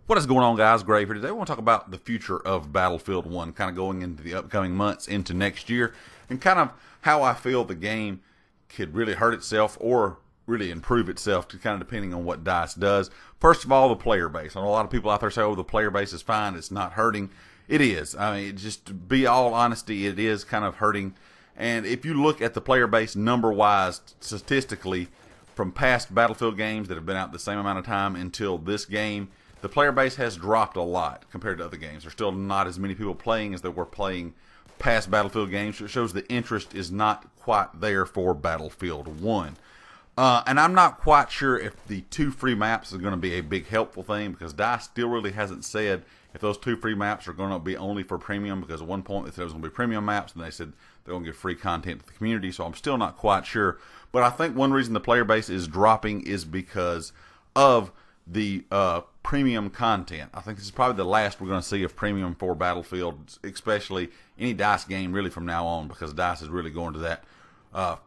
What is going on, guys? Grave here. Today I want to talk about the future of Battlefield 1, kind of going into the upcoming months, into next year, and kind of how I feel the game could really hurt itself or really improve itself, to kind of depending on what DICE does. First of all, the player base. I know a lot of people out there say, oh, the player base is fine, it's not hurting. It is. I mean, just to be all honesty, it is kind of hurting. And if you look at the player base number-wise, statistically, from past Battlefield games that have been out the same amount of time until this game, the player base has dropped a lot compared to other games. There's still not as many people playing as there were playing past Battlefield games. So it shows the interest is not quite there for Battlefield 1. And I'm not quite sure if the 2 free maps is going to be a big helpful thing, because DICE still really hasn't said if those 2 free maps are going to be only for premium, because at one point they said it was going to be premium maps, and they said they're going to give free content to the community, so I'm still not quite sure. But I think one reason the player base is dropping is because of the premium content. I think this is probably the last we're going to see of premium for Battlefield, especially any DICE game really from now on, because DICE is really going to that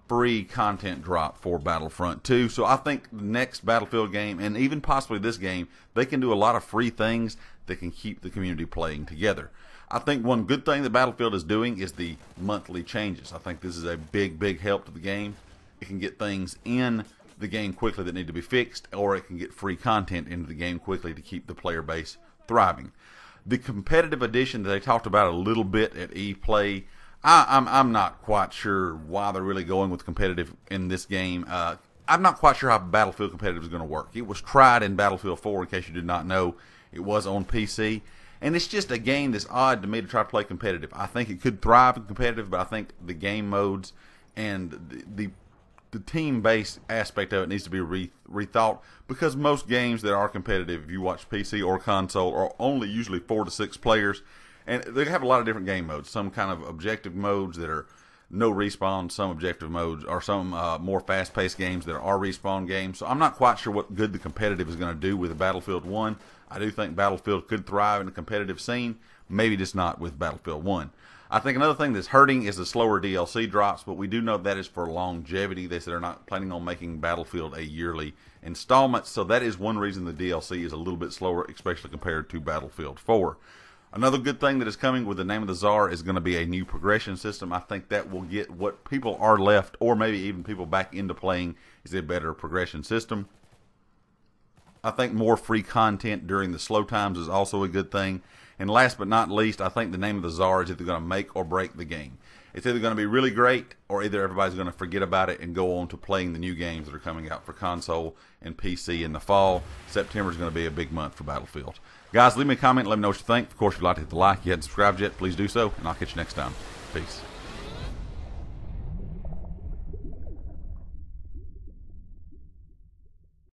free content drop for Battlefront 2. So I think the next Battlefield game, and even possibly this game, they can do a lot of free things that can keep the community playing together. I think one good thing that Battlefield is doing is the monthly changes. I think this is a big help to the game. It can get things in the game quickly that need to be fixed, or it can get free content into the game quickly to keep the player base thriving. The competitive edition that they talked about a little bit at ePlay, I'm not quite sure why they're really going with competitive in this game. I'm not quite sure how Battlefield competitive is going to work. It was tried in Battlefield 4, in case you did not know. It was on PC, and it's just a game that's odd to me to try to play competitive. I think it could thrive in competitive, but I think the game modes and the team-based aspect of it needs to be rethought, because most games that are competitive, if you watch PC or console, are only usually 4 to 6 players, and they have a lot of different game modes. Some kind of objective modes that are no respawn, some objective modes, or some more fast-paced games that are respawn games. So I'm not quite sure what good the competitive is going to do with Battlefield 1. I do think Battlefield could thrive in a competitive scene, maybe just not with Battlefield 1. I think another thing that's hurting is the slower DLC drops, but we do know that is for longevity. They said they're not planning on making Battlefield a yearly installment, so that is one reason the DLC is a little bit slower, especially compared to Battlefield 4. Another good thing that is coming with the Name of the Czar is going to be a new progression system. I think that will get what people are left, or maybe even people back into playing, is a better progression system. I think more free content during the slow times is also a good thing. And last but not least, I think the Name of the Czar is either going to make or break the game. It's either going to be really great, or either everybody's going to forget about it and go on to playing the new games that are coming out for console and PC in the fall. September is going to be a big month for Battlefield. Guys, leave me a comment. Let me know what you think. Of course, if you'd like to hit the like, you haven't subscribed yet, please do so. And I'll catch you next time. Peace.